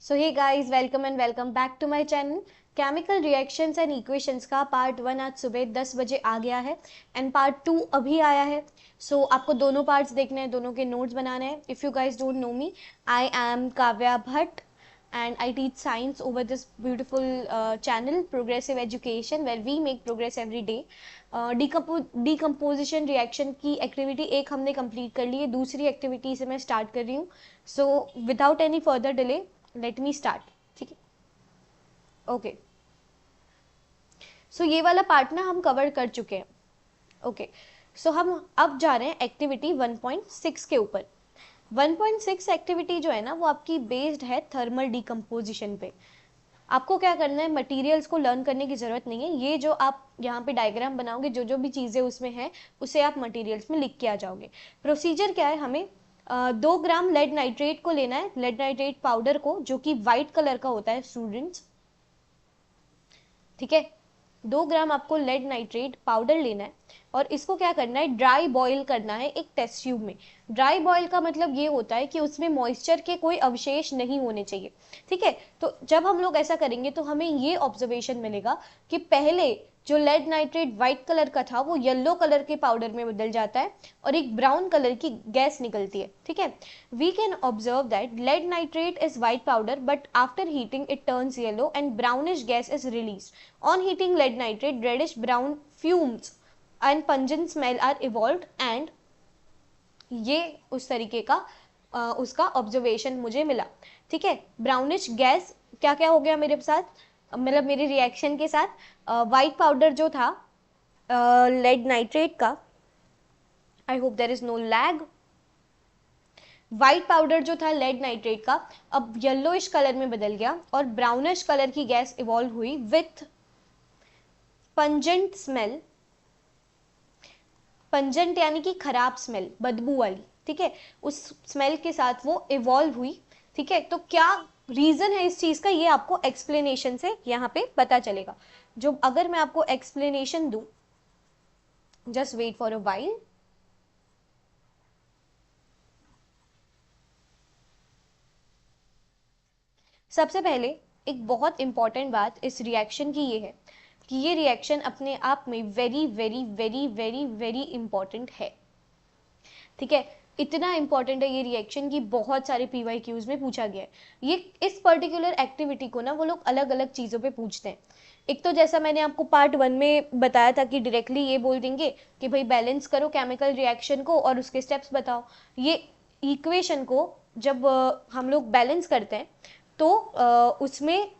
So hey guys, welcome and welcome back to my channel. Chemical reactions and equations का part 1 आज सुबह 10 बजे आ गया है एंड पार्ट 2 अभी आया है। आपको दोनों पार्ट्स देखने हैं, दोनों के नोट्स बनाने हैं। If you guys don't know me, I am Kavya Bhatt and I teach science over this beautiful channel, Progressive Education, where we make progress every day. Decomposition reaction की एक्टिविटी एक हमने कंप्लीट कर ली है, दूसरी एक्टिविटी से मैं स्टार्ट कर रही हूँ। So without any further delay let me start. ठीक है, ओके। सो ये वाला पार्ट ना हम कवर कर चुके हैं। ओके, सो हम अब जा रहे हैं एक्टिविटी 1.6 के ऊपर। 1.6 एक्टिविटी जो है ना, वो आपकी बेस्ड है थर्मल डिकम्पोजिशन पे। आपको क्या करना है, मटेरियल्स को लर्न करने की ज़रूरत नहीं है। ये जो आप यहाँ पे डायग्राम बनाओगे, जो जो भी चीज़ें उसमें हैं, उसे आप मटेरियल्स में लिख के आ जाओगे। प्रोसीजर क्या है, हमें 2 ग्राम लेड नाइट्रेट को लेना है, लेड नाइट्रेट पाउडर को, जो कि वाइट कलर का होता है स्टूडेंट्स। ठीक है, 2 ग्राम आपको लेड नाइट्रेट पाउडर लेना है और इसको क्या करना है, ड्राई बॉईल करना है एक टेस्ट ट्यूब में। ड्राई बॉईल का मतलब ये होता है कि उसमें मॉइस्चर के कोई अवशेष नहीं होने चाहिए। ठीक है, तो जब हम लोग ऐसा करेंगे तो हमें ये ऑब्जर्वेशन मिलेगा कि पहले जो लेड नाइट्रेट व्हाइट कलर का था वो येलो कलर के पाउडर में बदल जाता है और एक ब्राउन कलर की गैस निकलती है। ठीक है, we can observe that lead nitrate is white powder but after heating it turns yellow and brownish gas is release. On heating lead nitrate reddish brown fumes and pungent smell are evolve and ये उस तरीके का उसका observation मुझे मिला। ठीक है, brownish gas क्या क्या हो गया मेरे साथ, मतलब मेरे रिएक्शन के साथ। वाइट पाउडर जो था लेड नाइट्रेट का, I hope there is no lag. White powder जो था लेड नाइट्रेट का अब येलोइश कलर में बदल गया और ब्राउनिश कलर की गैस इवॉल्व हुई विथ पंजेंट स्मेल। पंजेंट यानी कि खराब स्मेल, बदबू वाली। ठीक है, उस स्मेल के साथ वो इवॉल्व हुई। ठीक है, तो क्या रीजन है इस चीज का, ये आपको एक्सप्लेनेशन से यहाँ पे पता चलेगा। जो अगर मैं आपको एक्सप्लेनेशन दूं, just wait for a while. सबसे पहले एक बहुत इंपॉर्टेंट बात इस रिएक्शन की ये है कि ये रिएक्शन अपने आप में very very very very very important है। ठीक है, इतना इंपॉर्टेंट है ये रिएक्शन की बहुत सारे PYQs में पूछा गया है। ये इस पर्टिकुलर एक्टिविटी को ना वो लोग अलग अलग चीज़ों पे पूछते हैं। एक तो जैसा मैंने आपको पार्ट 1 में बताया था कि डायरेक्टली ये बोल देंगे कि भाई बैलेंस करो केमिकल रिएक्शन को और उसके स्टेप्स बताओ। ये इक्वेशन को जब हम लोग बैलेंस करते हैं तो उसमें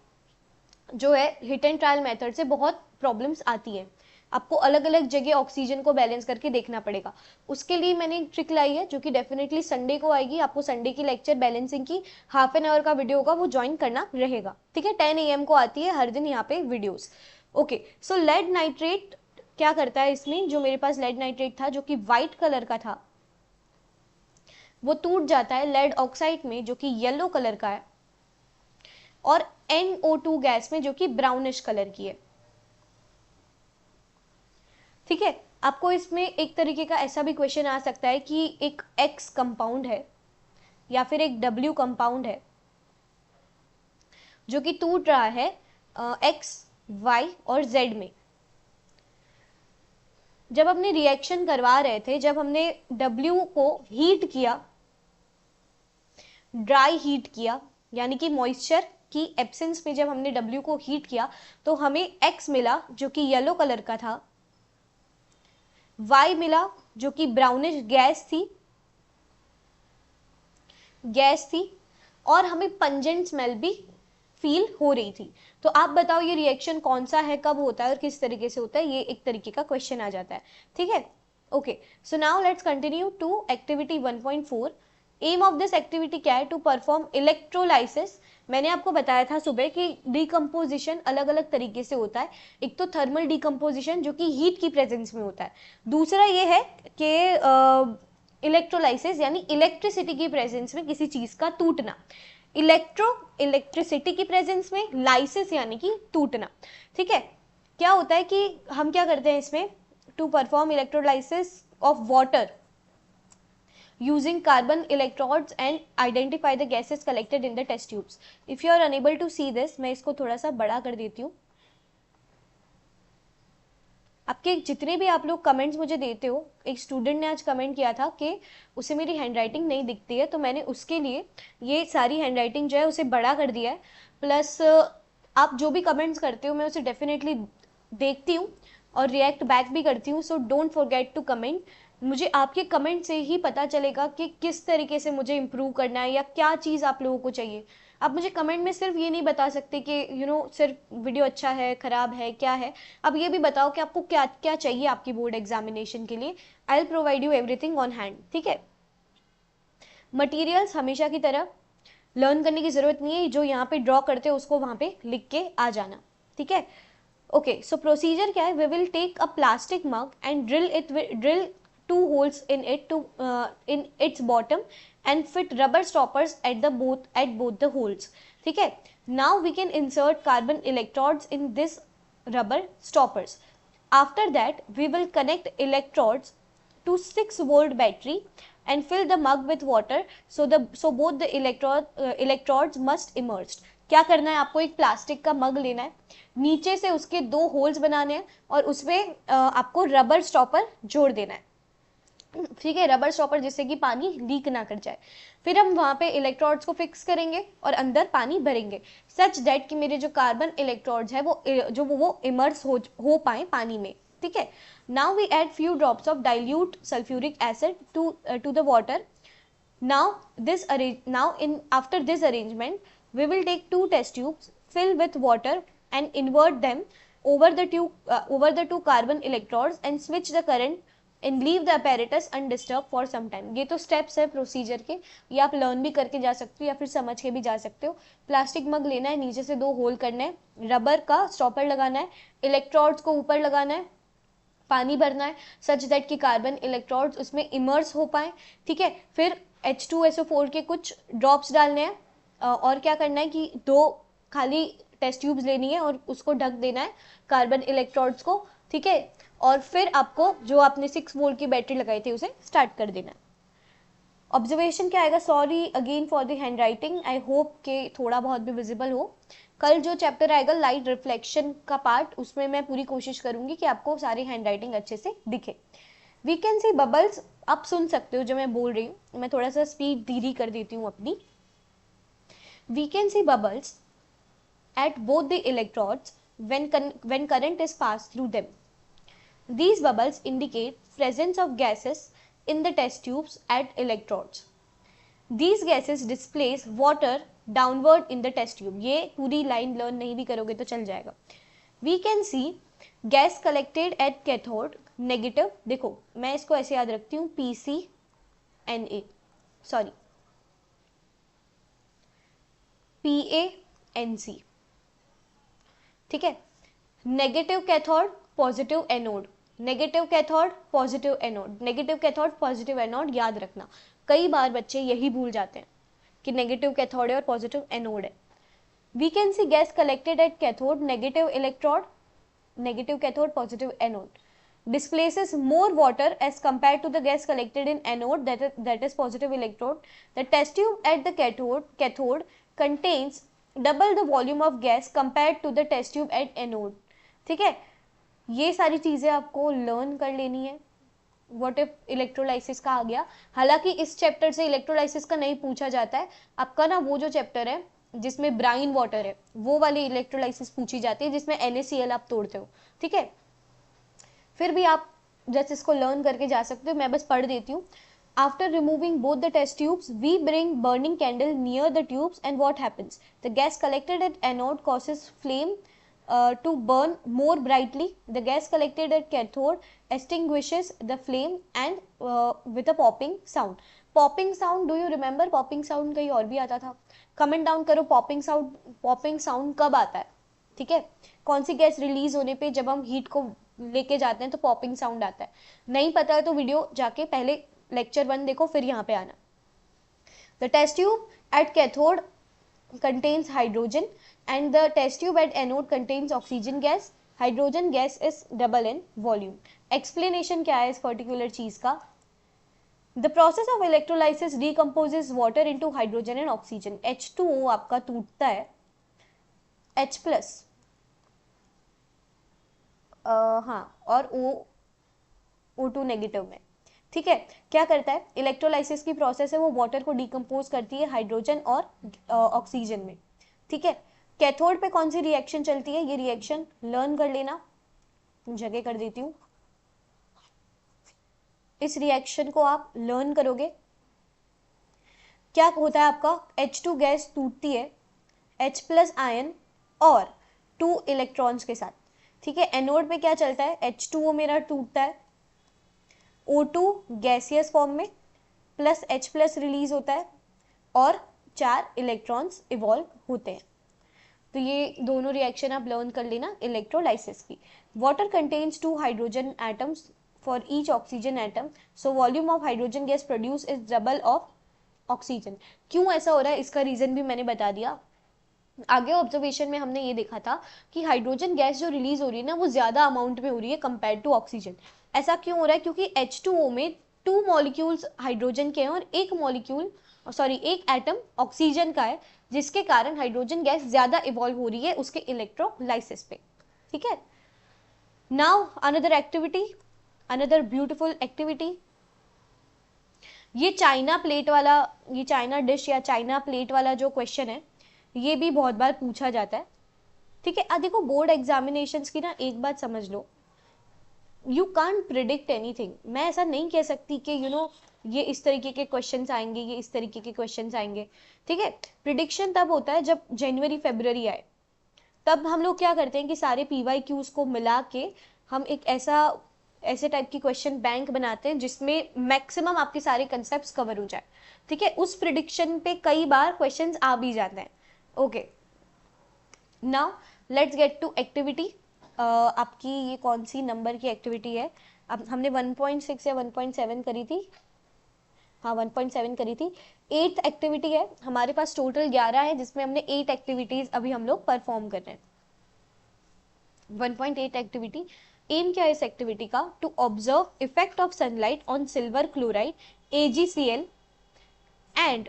जो है हिट एंड ट्रायल मेथड से बहुत प्रॉब्लम्स आती हैं। आपको अलग अलग जगह ऑक्सीजन को बैलेंस करके देखना पड़ेगा। उसके लिए मैंने एक ट्रिक लाई है जो कि डेफिनेटली संडे को आएगी। आपको संडे की लेक्चर बैलेंसिंग की हाफ एन आवर का वीडियो होगा, वो ज्वाइन करना रहेगा। ठीक है, 10 AM को आती है हर दिन यहाँ पे वीडियोस। ओके, सो लेड नाइट्रेट क्या करता है, इसमें जो मेरे पास लेड नाइट्रेट था जो कि व्हाइट कलर का था, वो टूट जाता है लेड ऑक्साइड में जो कि येलो कलर का है और NO2 गैस में जो कि ब्राउनिश कलर की है। ठीक है, आपको इसमें एक तरीके का ऐसा भी क्वेश्चन आ सकता है कि एक X कंपाउंड है या फिर एक W कंपाउंड है जो कि टूट रहा है X, Y और Z में। जब हमने रिएक्शन करवा रहे थे, जब हमने W को हीट किया, ड्राई हीट किया, यानी कि मॉइस्चर की एब्सेंस में जब हमने W को हीट किया तो हमें X मिला जो कि येलो कलर का था, Y मिला जो कि ब्राउनिश गैस थी और हमें पंजेंट स्मेल भी फील हो रही थी। तो आप बताओ ये रिएक्शन कौन सा है, कब होता है और किस तरीके से होता है, ये एक तरीके का क्वेश्चन आ जाता है। ठीक है, okay. So now let's continue to activity 1.4। Aim of this activity क्या है, टू परफॉर्म इलेक्ट्रोलाइसिस। मैंने आपको बताया था सुबह कि डिकम्पोजिशन अलग अलग तरीके से होता है। एक तो थर्मल डिकम्पोजिशन जो कि हीट की प्रेजेंस में होता है, दूसरा ये है कि इलेक्ट्रोलाइसिस यानी इलेक्ट्रिसिटी की प्रेजेंस में किसी चीज का टूटना। इलेक्ट्रिसिटी की प्रेजेंस में, लाइसिस यानी कि टूटना। ठीक है, क्या होता है कि हम क्या करते हैं इसमें, to perform electrolysis of water using carbon electrodes and identify the gases collected in the test tubes. If you are unable to see this, मैं इसको थोड़ा सा बड़ा कर देती हूँ. आपके जितने भी आप लोग कमेंट्स मुझे देते हो, एक स्टूडेंट ने आज कमेंट किया था कि उसे मेरी हैंडराइटिंग नहीं दिखती है, तो मैंने उसके लिए ये सारी हैंडराइटिंग जो है उसे बड़ा कर दिया है. प्लस आप जो भी कमेंट्स करते हो मैं उसे डेफिनेटली देखती हूँ और रिएक्ट बैक भी करती हूँ. So don't forget to comment. मुझे आपके कमेंट से ही पता चलेगा कि किस तरीके से मुझे इम्प्रूव करना है या क्या चीज़ आप लोगों को चाहिए. आप मुझे कमेंट में सिर्फ ये नहीं बता सकते कि सिर्फ वीडियो अच्छा है, ख़राब है, क्या है. आप ये भी बताओ कि आपको क्या क्या चाहिए आपकी बोर्ड एग्जामिनेशन के लिए. I will provide you everything on hand. ठीक है. मटीरियल्स हमेशा की तरह लर्न करने की ज़रूरत नहीं है, जो यहाँ पे ड्रॉ करते हो उसको वहाँ पे लिख के आ जाना. ठीक है. ओके, सो प्रोसीजर क्या है. We will take a plastic mug and drill 2 holes in its bottom and fit rubber stoppers at both the holes. ठीक है. Now we can insert carbon electrodes in this rubber stoppers. After that we will connect electrodes to 6-volt battery and fill the mug with water, so both the electrodes must immerse. क्या करना है आपको, एक plastic का मग लेना है, नीचे से उसके 2 होल्स बनाने हैं और उसमें आपको रबर स्टॉपर जोड़ देना है. ठीक है, रबर स्टॉपर, जिससे कि पानी लीक ना कर जाए. फिर हम वहाँ पे इलेक्ट्रोड्स को फिक्स करेंगे और अंदर पानी भरेंगे सच दैट कि मेरे जो कार्बन इलेक्ट्रोड्स है वो इमर्स हो पाए पानी में. ठीक है. Now we add few drops of dilute sulphuric acid to the water. After this arrangement we will take 2 test tubes, fill with water and invert them over the 2 carbon electrodes and switch the current and leave the apparatus undisturbed for some time. ये तो steps है procedure के, ये आप learn भी करके जा सकते हो या फिर समझ के भी जा सकते हो. प्लास्टिक मग लेना है, नीचे से 2 होल करना है, रबर का स्टॉपर लगाना है, इलेक्ट्रोड्स को ऊपर लगाना है, पानी भरना है सच दैट कि कार्बन इलेक्ट्रोड्स उसमें इमर्स हो पाए. ठीक है. फिर H2SO4 के कुछ ड्रॉप्स डालने हैं और क्या करना है कि 2 खाली टेस्ट ट्यूब्स लेनी है और उसको ढक देना है कार्बन इलेक्ट्रोड्स को. ठीक है. और फिर आपको जो आपने 6 वोल्ट की बैटरी लगाई थी उसे स्टार्ट कर देना है. ऑब्जर्वेशन क्या आएगा, sorry again for the hand writing, I hope कि थोड़ा बहुत भी विजिबल हो. कल जो चैप्टर आएगा लाइट रिफ्लेक्शन का पार्ट, उसमें मैं पूरी कोशिश करूंगी कि आपको सारी हैंड राइटिंग अच्छे से दिखे. वी कैन सी बबल्स, आप सुन सकते हो जो मैं बोल रही हूँ, मैं थोड़ा सा स्पीड धीरे कर देती हूँ अपनी. We can see bubbles at both the electrodes when current is passed through them. These bubbles indicate presence of gases in the test tubes at electrodes. These gases displace water downward in the test tube. ये पूरी line learn नहीं भी करोगे तो चल जाएगा. We can see gas collected at cathode negative. देखो मैं इसको ऐसे याद रखती हूँ, PCNA, सॉरी PANC. ठीक है. Negative cathode, positive anode, negative cathode, positive anode, negative cathode, positive anode याद रखना. कई बार बच्चे यही भूल जाते हैं कि नेगेटिव कैथोड है और पॉजिटिव एनोड है. We can see gas collected at cathode negative electrode, negative cathode, positive anode, displaces more water as compared to the gas collected in anode, that is positive electrode. The test tube at the cathode contains double the volume of gas compared to the test tube at anode. ठीक है. ये सारी चीजें आपको learn कर लेनी है. What if electrolysis का आ गया, हालांकि इस चैप्टर से इलेक्ट्रोलाइसिस का नहीं पूछा जाता है. आपका ना वो जो चैप्टर है जिसमें ब्राइन वाटर है वो वाली इलेक्ट्रोलाइसिस पूछी जाती है, जिसमें NaCl आप तोड़ते हो. ठीक है. फिर भी आप जस्ट इसको लर्न करके जा सकते हो, मैं बस पढ़ देती हूँ. After removing both the test tubes, we bring burning candle near the tubes and what happens? The gas collected at anode causes flame to burn more brightly. The gas collected at cathode extinguishes the flame and with a popping sound. Popping sound, do you remember? Popping sound कहीं और भी आता था. Comment down करो popping sound कब आता है. ठीक है. कौन सी गैस रिलीज होने पे जब हम हीट को लेके जाते हैं तो पॉपिंग साउंड आता है. नहीं पता है तो वीडियो जाके पहले लेक्चर 1 देखो, फिर यहाँ पे आना. The test tube at cathode contains hydrogen and the test tube at anode contains oxygen gas. Hydrogen gas is double in volume. Explanation क्या है इस पर्टिकुलर चीज का? The process of electrolysis decomposes water into hydrogen and oxygen. H2O आपका टूटता है H plus हाँ और O2 नेगेटिव में। ठीक है, क्या करता है, इलेक्ट्रोलाइसिस की प्रोसेस है वो वाटर को डिकम्पोज करती है हाइड्रोजन और ऑक्सीजन में। ठीक है, कैथोड पे कौन सी रिएक्शन चलती है, ये रिएक्शन लर्न कर लेना, जगह कर देती हूँ। इस रिएक्शन को आप लर्न करोगे। क्या होता है आपका, H2 गैस टूटती है H प्लस आयन और 2 इलेक्ट्रॉन्स के साथ। ठीक है, एनोड पे क्या चलता है, H2O मेरा टूटता है, O2 गैसियस फॉर्म में प्लस H प्लस रिलीज होता है और 4 इलेक्ट्रॉन्स इवॉल्व होते हैं। तो ये दोनों रिएक्शन आप लर्न कर लेना इलेक्ट्रोलाइसिस की। Water contains 2 hydrogen atoms for each oxygen atom, so volume of hydrogen gas produce is double of oxygen. क्यों ऐसा हो रहा है, इसका रीजन भी मैंने बता दिया। आगे ऑब्जर्वेशन में हमने ये देखा था कि हाइड्रोजन गैस जो रिलीज हो रही है ना वो ज्यादा अमाउंट में हो रही है कंपेयर टू ऑक्सीजन। ऐसा क्यों हो रहा है, क्योंकि H2O में 2 मॉलिक्यूल्स हाइड्रोजन के हैं और एक एटम ऑक्सीजन का है, जिसके कारण हाइड्रोजन गैस ज्यादा इवॉल्व हो रही है उसके इलेक्ट्रोलाइसिस पे। ठीक है, now another activity, another beautiful activity. ये चाइना डिश या चाइना प्लेट वाला जो क्वेश्चन है ये भी बहुत बार पूछा जाता है। ठीक है, देखो बोर्ड एग्जामिनेशंस की ना एक बात समझ लो, यू कांट प्रिडिक्ट एनीथिंग। मैं ऐसा नहीं कह सकती कि ये इस तरीके के क्वेश्चंस आएंगे, ये इस तरीके के क्वेश्चंस आएंगे। ठीक है, प्रिडिक्शन तब होता है जब जनवरी फरवरी आए, तब हम लोग क्या करते हैं कि सारे PYQs को मिला के हम एक ऐसे टाइप की क्वेश्चन बैंक बनाते हैं जिसमें मैक्सिमम आपके सारे कंसेप्ट कवर हो जाए। ठीक है, उस प्रिडिक्शन पे कई बार क्वेश्चंस आ भी जाते हैं। Okay, now let's get to activity. आपकी ये कौन सी नंबर की एक्टिविटी है, अब हमने 1.6 या 1.7 करी थी, हाँ 1.7 करी थी। 8th एक्टिविटी है, हमारे पास टोटल 11 है जिसमें हमने 8 एक्टिविटीज अभी हम लोग परफॉर्म कर रहे हैं। 1.8 एक्टिविटी, एम क्या है इस एक्टिविटी का, to observe effect of sunlight on silver chloride AgCl and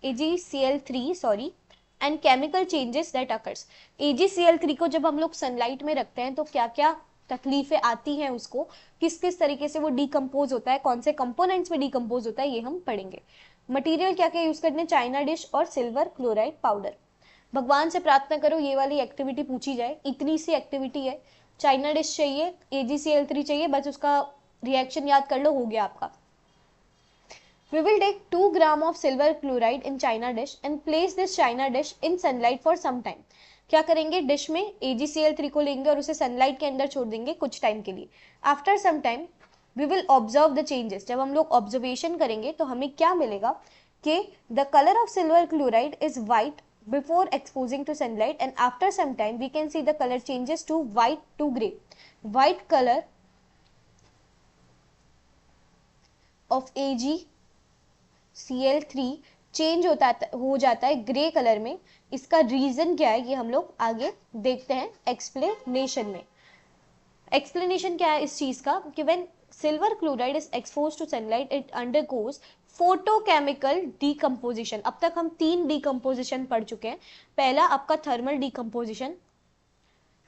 AgCl3 sorry and chemical changes that occurs. AgCl3 को जब हम लोग सनलाइट में रखते हैं तो क्या क्या तकलीफें आती हैं उसको, किस किस तरीके से वो डिकम्पोज होता है, कौन से कंपोनेंट्स में डिकम्पोज होता है, ये हम पढ़ेंगे। मटेरियल क्या क्या यूज करने, चाइना डिश और सिल्वर क्लोराइड पाउडर। भगवान से प्रार्थना करो ये वाली एक्टिविटी पूछी जाए, इतनी सी एक्टिविटी है। चाइना डिश चाहिए, AgCl3 चाहिए, बस उसका रिएक्शन याद कर लो, हो गया आपका। We will take 2 gram of silver chloride in china dish and place this china dish in sunlight for some time. क्या करेंगे, डिश में AgCl3 को लेंगे और उसे सनलाइट के अंदर छोड़ देंगे कुछ टाइम के लिए। After some time we will observe the changes. जब हम लोग ऑब्जर्वेशन करेंगे तो हमें क्या मिलेगा कि the colour of silver chloride is white before exposing to sunlight and after some time we can see the color changes to white to gray. White color of AgCl3 change हो जाता है grey colour में। इसका reason क्या है ये हम लोग आगे देखते हैं एक्सप्लेनेशन में। एक्सप्लेनेशन क्या है इस चीज का कि when silver chloride is exposed to sunlight it undergoes photochemical decomposition. अब तक हम 3 डिकम्पोजिशन पढ़ चुके हैं। पहला आपका थर्मल डिकम्पोजिशन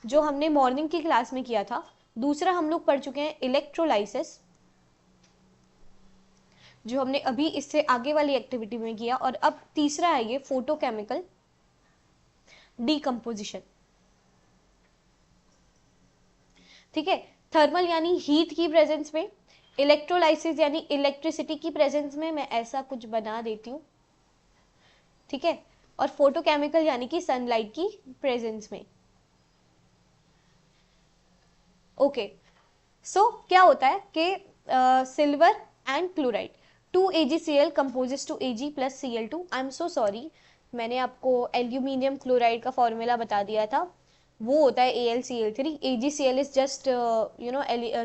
जो हमने मॉर्निंग की क्लास में किया था। दूसरा हम लोग पढ़ चुके हैं इलेक्ट्रोलाइसिस जो हमने अभी इससे आगे वाली एक्टिविटी में किया, और अब तीसरा है ये फोटोकेमिकल डिकम्पोजिशन। ठीक है, थर्मल यानी हीट की प्रेजेंस में, इलेक्ट्रोलाइसिस यानी इलेक्ट्रिसिटी की प्रेजेंस में, मैं ऐसा कुछ बना देती हूँ। ठीक है, और फोटोकेमिकल यानी कि सनलाइट की प्रेजेंस में। ओके, सो क्या होता है कि silver and chloride 2 AgCl composes to Ag plus Cl2। I am so sorry, मैंने आपको एल्यूमिनियम क्लोराइड का फॉर्मूला बता दिया था, वो होता है AlCl3। AgCl is just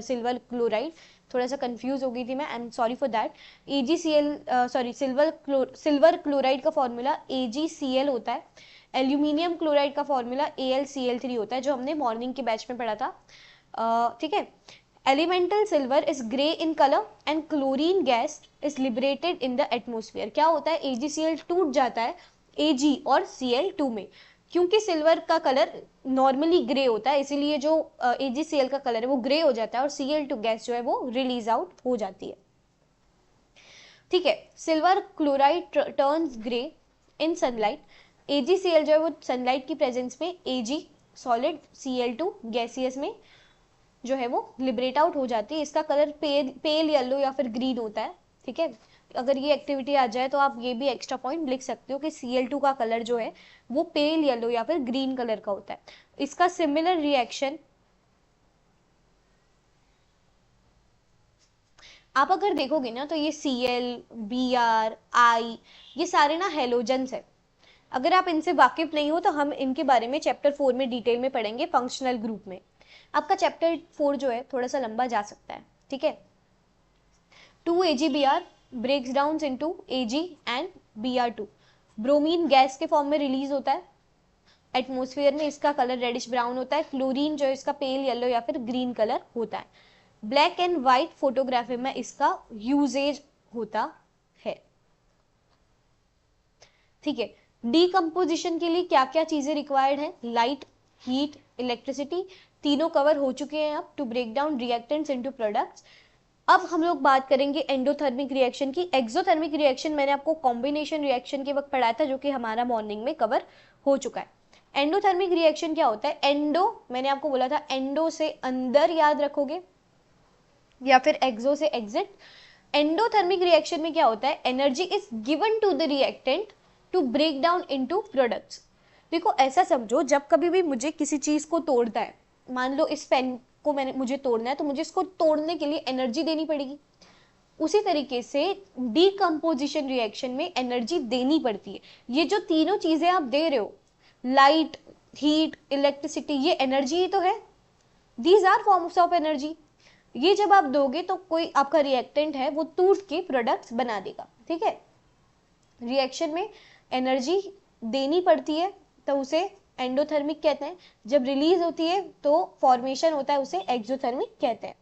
silver chloride. थोड़ा सा कंफ्यूज हो गई थी मैं, I am sorry for that. Silver chloride का फॉर्मूला AgCl होता है, एल्यूमिनियम क्लोराइड का फॉर्मूला AlCl3 होता है, जो हमने मॉर्निंग के बैच में पढ़ा था। ठीक है, elemental silver is grey in colour and chlorine gas is liberated in the atmosphere. क्या होता है, AgCl टूट जाता है Ag और Cl2 में, क्योंकि सिल्वर का कलर नॉर्मली ग्रे होता है, इसीलिए जो AgCl का कलर है वो ग्रे हो जाता है और Cl2 गैस जो है वो रिलीज आउट हो जाती है। ठीक है, सिल्वर क्लोराइड टर्न्स ग्रे इन सनलाइट। AgCl जो है वो सनलाइट की प्रेजेंस में Ag सॉलिड, Cl2 गैसियस में जो है वो लिबरेट आउट हो जाती है। इसका कलर पेल येलो या फिर ग्रीन होता है। ठीक है, अगर ये एक्टिविटी आ जाए तो आप ये भी एक्स्ट्रा पॉइंट लिख सकते हो कि Cl2 का कलर जो है वो पेल येलो या फिर ग्रीन कलर का होता है। इसका सिमिलर रिएक्शन आप अगर देखोगे ना तो ये Cl, Br, I ये सारे ना हेलोजन्स है। अगर आप इनसे वाकिफ नहीं हो तो हम इनके बारे में चैप्टर 4 में डिटेल में पढ़ेंगे फंक्शनल ग्रुप में। आपका चैप्टर 4 जो है थोड़ा सा लंबा जा सकता है। ठीक है, 2AgBr breaks down into Ag and Br2, bromine gas के फॉर्म में रिलीज होता है एटमोस्फेयर में, इसका कलर रेडिश ब्राउन होता है। क्लोरीन जो है इसका पेल येलो या फिर ग्रीन कलर होता है। ब्लैक एंड व्हाइट फोटोग्राफी में इसका यूजेज होता है। ठीक है, डीकम्पोजिशन के लिए क्या क्या चीजें रिक्वायर्ड है, लाइट, हीट, इलेक्ट्रिसिटी, तीनों कवर हो चुके हैं अब to break down reactants into products. अब हम लोग बात करेंगे एंडोथर्मिक रिएक्शन की। एक्सोथर्मिक रिएक्शन मैंने आपको कॉम्बिनेशन रिएक्शन के वक्त पढ़ाया था, जो कि हमारा मॉर्निंग में कवर हो चुका है। एंडोथर्मिक रिएक्शन क्या होता है, एंडो मैंने आपको बोला था एंडो से अंदर याद रखोगे या फिर एक्सो से एग्जिट। एंडोथर्मिक रिएक्शन में क्या होता है, energy is given to the reactant to break down into products. देखो ऐसा समझो, जब कभी भी मुझे किसी चीज को तोड़ना है, मान लो इस पेन को मुझे तोड़ना है, तो मुझे इसको तोड़ने के लिए एनर्जी देनी पड़ेगी। उसी तरीके से डीकम्पोजिशन रिएक्शन में एनर्जी देनी पड़ती है। ये जो तीनों चीजें आप दे रहे हो, लाइट, हीट, इलेक्ट्रिसिटी, ये एनर्जी ही तो है। These are forms of energy. ये जब आप दोगे तो कोई आपका रिएक्टेंट है वो टूट के प्रोडक्ट्स बना देगा। ठीक है, रिएक्शन में एनर्जी देनी पड़ती है तो उसे एंडोथर्मिक कहते हैं, जब रिलीज होती है तो फॉर्मेशन होता है उसे एक्सोथर्मिक कहते हैं।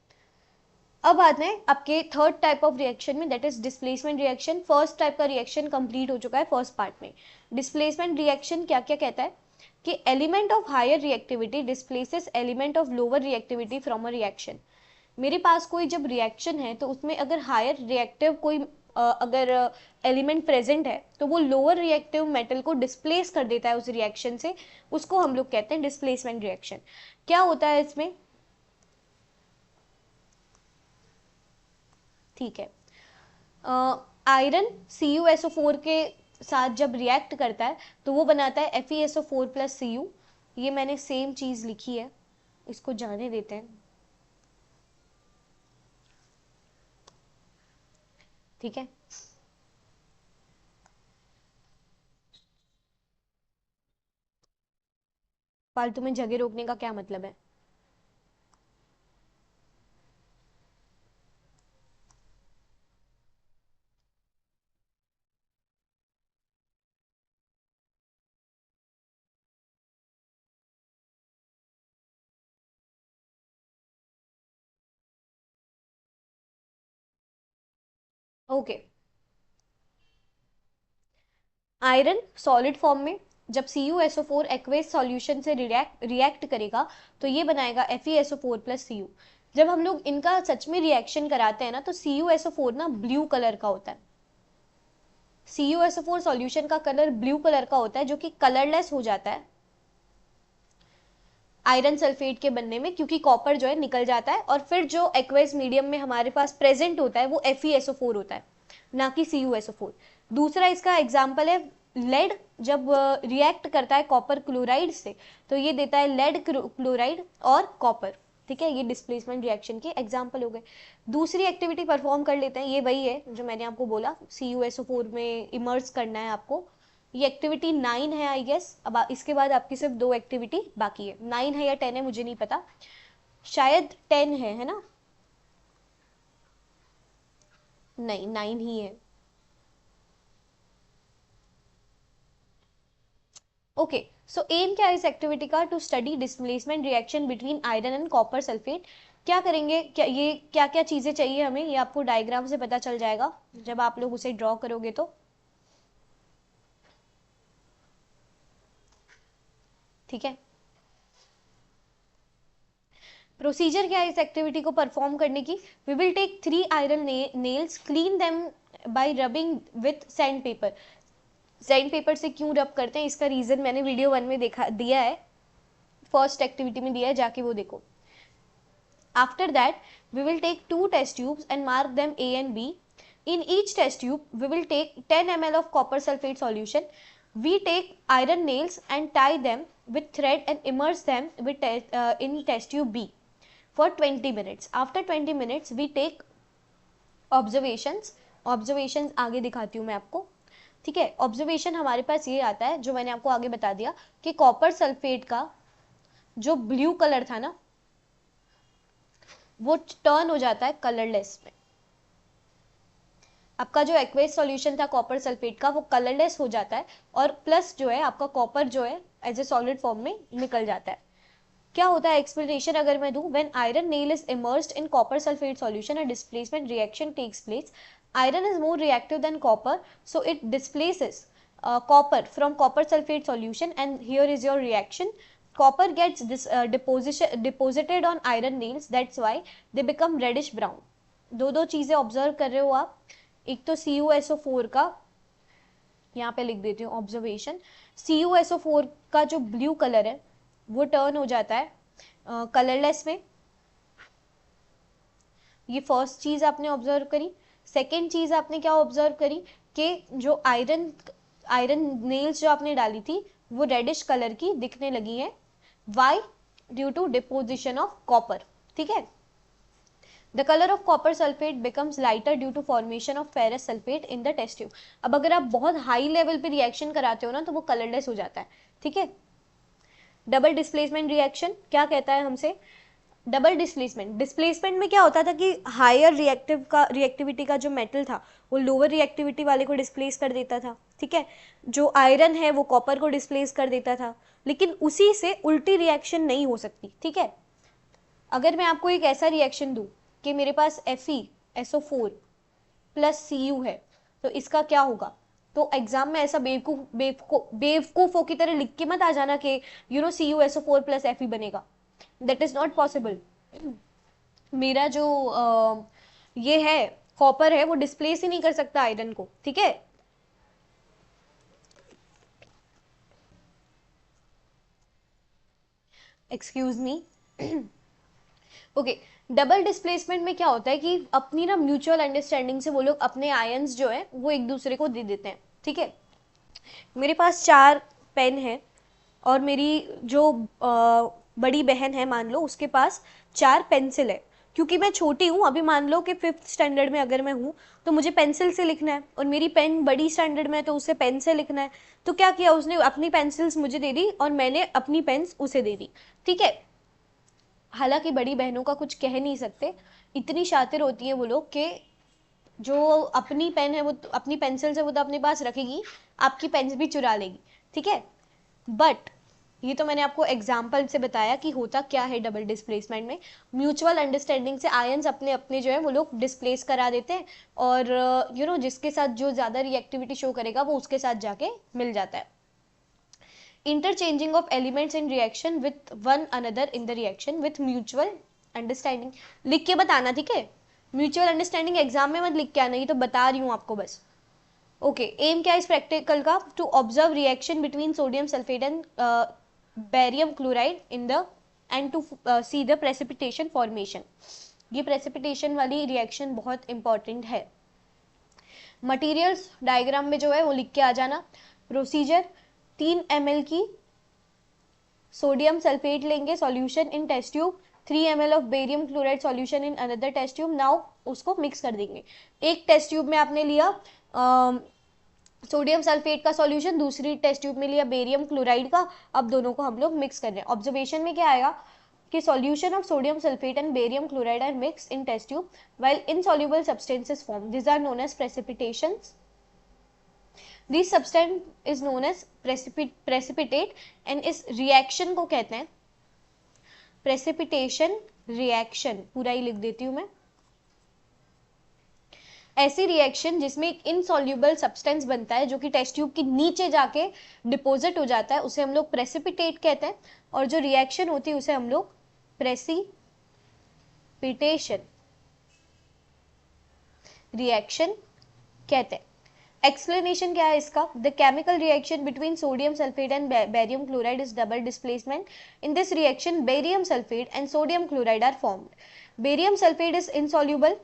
अब आते हैं आपके थर्ड टाइप ऑफ रिएक्शन में, that is displacement reaction. First type का रिएक्शन कंप्लीट हो चुका है फर्स्ट पार्ट में। डिस्प्लेसमेंट रिएक्शन क्या क्या कहता है कि element of higher reactivity displaces element of lower reactivity from a reaction. मेरे पास कोई जब रिएक्शन है तो उसमें अगर हायर रिएक्टिव कोई अगर एलिमेंट प्रेजेंट है तो वो लोअर रिएक्टिव मेटल को डिस्प्लेस कर देता है उस रिएक्शन से, उसको हम लोग कहते हैं डिस्प्लेसमेंट रिएक्शन। क्या होता है इसमें, ठीक है, आयरन CuSO4 के साथ जब रिएक्ट करता है तो वो बनाता है FeSO4 प्लस Cu। ये मैंने सेम चीज लिखी है, इसको जाने देते हैं। ठीक है, फालतू में जगह रोकने का क्या मतलब है। ओके, आयरन सॉलिड फॉर्म में जब CuSO4 एक्वेस सॉल्यूशन से रिएक्ट करेगा तो ये बनाएगा FeSO4 प्लस Cu। जब हम लोग इनका सच में रिएक्शन कराते हैं ना तो CuSO4 ना ब्लू कलर का होता है। CuSO4 सॉल्यूशन का कलर ब्लू कलर का होता है, जो कि कलरलेस हो जाता है आयरन सल्फेट के बनने में, क्योंकि कॉपर जो है निकल जाता है और फिर जो एक्वेस मीडियम में हमारे पास प्रेजेंट होता है वो FeSO4 होता है, ना कि CuSO4। दूसरा इसका एग्जाम्पल है लेड, जब रिएक्ट करता है कॉपर क्लोराइड से तो ये देता है लेड क्लोराइड और कॉपर। ठीक है, ये डिस्प्लेसमेंट रिएक्शन के एग्जाम्पल हो गए। दूसरी एक्टिविटी परफॉर्म कर लेते हैं, ये वही है जो मैंने आपको बोला CuSO4 में इमर्स करना है आपको। ये एक्टिविटी 9 है आई गेस। अब इसके बाद आपकी सिर्फ 2 एक्टिविटी बाकी है, 9 है या 10 है मुझे नहीं पता, शायद 10 है ना, नहीं 9 ही है। ओके, सो एम क्या है इस एक्टिविटी का, to study displacement reaction between iron and copper sulphate. क्या करेंगे, क्या ये क्या क्या चीजें चाहिए हमें, ये आपको डायग्राम से पता चल जाएगा जब आप लोग उसे ड्रॉ करोगे तो। ठीक है, प्रोसीजर क्या है इस एक्टिविटी को परफॉर्म करने की। We will take 3 iron nails, clean them by rubbing with sand paper. Sand paper से क्यों रब करते हैं इसका रीजन मैंने वीडियो 1 में दिया है, फर्स्ट एक्टिविटी में दिया है, जाके वो देखो। After that, we will take 2 test tubes and mark them A and B. In each test tube, we will take 10 ml of copper sulfate solution. We take iron nails and tie them with thread and immerse them in test tube B for 20 minutes. After 20 minutes, we take observations. Observations आगे दिखाती हूँ मैं आपको, ठीक है। Observation हमारे पास ये आता है जो मैंने आपको आगे बता दिया कि कॉपर सल्फेट का जो ब्लू कलर था ना वो टर्न हो जाता है कलरलेस में। आपका जो एक्वेस सॉल्यूशन था कॉपर सल्फेट का वो कलरलेस हो जाता है और प्लस जो है आपका कॉपर जो है एज ए सॉलिड फॉर्म में निकल जाता है। क्या होता है एक्सप्लेनेशन अगर मैं दूं, when iron nail is immersed in copper sulphate solution a displacement reaction takes place. Iron is more reactive than copper, so it displaces copper from copper sulfate solution, and here is your reaction. Copper gets deposited on iron nails, that's why they become reddish brown. दो चीजें observe कर रहे हो आप, एक तो CuSO4 का, यहाँ पे लिख देती हूँ ऑब्जर्वेशन, CuSO4 का जो ब्लू कलर है वो टर्न हो जाता है कलरलेस में। ये फर्स्ट चीज आपने ऑब्जर्व करी। सेकेंड चीज आपने क्या ऑब्जर्व करी कि जो आयरन नेल्स जो आपने डाली थी वो रेडिश कलर की दिखने लगी है। Why? Due to deposition of copper, ठीक है। The colour of copper sulphate becomes lighter due to formation of ferrous sulphate in the test tube. अब अगर आप बहुत हाई लेवल पे रिएक्शन कराते हो ना तो वो कलरलेस हो जाता है, ठीक है। डबल डिस्प्लेसमेंट रिएक्शन क्या कहता है हमसे, डबल डिस्प्लेसमेंट में क्या होता था कि हायर रिएक्टिविटी का जो मेटल था वो लोअर रिएक्टिविटी वाले को डिस्प्लेस कर देता था, ठीक है। जो आयरन है वो कॉपर को डिस्प्लेस कर देता था, लेकिन उसी से उल्टी रिएक्शन नहीं हो सकती, ठीक है। अगर मैं आपको एक ऐसा रिएक्शन दूं कि मेरे पास FeSO4 प्लस Cu है तो इसका क्या होगा, तो एग्जाम में ऐसा बेवकूफों की तरह लिख के मत आ जाना कि CuSO4 प्लस Fe बनेगा, दैट इज नॉट पॉसिबल। मेरा जो ये है कॉपर है वो डिस्प्लेस ही नहीं कर सकता आयरन को, ठीक है। Excuse me. Okay, double displacement में क्या होता है कि अपनी ना म्यूचुअल अंडरस्टैंडिंग से वो लोग अपने आयंस जो है वो एक दूसरे को दे देते हैं, ठीक है। मेरे पास 4 पेन है और मेरी जो बड़ी बहन है मान लो उसके पास 4 पेंसिल है। क्योंकि मैं छोटी हूँ, अभी मान लो कि 5th स्टैंडर्ड में अगर मैं हूँ तो मुझे पेंसिल से लिखना है और मेरी पेन बड़ी स्टैंडर्ड में है तो उसे पेन से लिखना है। तो क्या किया उसने, अपनी पेंसिल्स मुझे दे दी और मैंने अपनी पेन्स उसे दे दी, ठीक है। हालांकि बड़ी बहनों का कुछ कह नहीं सकते, इतनी शातिर होती है वो लोग कि जो अपनी पेन है वो अपनी पेंसिल से वो तो अपने पास रखेगी, आपकी पेन भी चुरा लेगी, ठीक है। बट ये तो मैंने आपको एग्जाम्पल से बताया कि होता क्या है डबल डिस्प्लेसमेंट में। म्यूचुअल अंडरस्टैंडिंग से आयंस अपने अपने जो है वो लोग डिस्प्लेस करा देते हैं और जिसके साथ जो ज़्यादा रिएक्टिविटी शो करेगा वो उसके साथ जाके मिल जाता है। Interchanging of elements in reaction with one another in the reaction with mutual understanding, लिख के बताना, ठीक है। म्यूचुअल अंडरस्टैंडिंग एग्जाम में मत लिख के आना, ये तो बता रही हूँ आपको बस। ओके, एम क्या इस प्रैक्टिकल का, to observe reaction between sodium sulphate and barium chloride in the end to see the precipitation formation. ये प्रेसिपिटेशन वाली रिएक्शन बहुत इंपॉर्टेंट है। मटेरियल्स डायग्राम में जो है वो लिख के आ जाना। प्रोसीजर, 3 ml की सोडियम सल्फेट लेंगे solution in test tube, 3 ml of barium chloride solution in another test tube. Now उसको मिक्स कर देंगे। एक टेस्ट ट्यूब में आपने लिया सोडियम सल्फेट का सॉल्यूशन, दूसरी टेस्ट ट्यूब में लिया बेरियम क्लोराइड का। अब दोनों को हम लोग मिक्स कर रहे हैं। ऑब्जर्वेशन में क्या आएगा कि solution of sodium sulfate and barium chloride are mixed in test tube while insoluble substances form. These are known as precipitations. This substance is known as precipitate and इस reaction को कहते हैं precipitation रिएक्शन, पूरा ही लिख देती हूं मैं, ऐसी रिएक्शन जिसमें एक इनसॉल्युबल सब्सटेंस बनता है जो कि टेस्ट ट्यूब के नीचे जाके डिपोजिट हो जाता है, उसे हम लोग प्रेसिपिटेट कहते हैं। और जो रिएक्शन होती है उसे हम लोग प्रेसिपिटेशन रिएक्शन कहते हैं। एक्सप्लेनेशन क्या है इसका? The chemical reaction between sodium sulphate and barium chloride is double displacement. In this reaction barium sulphate and sodium chloride are formed. Barium sulphate is insoluble,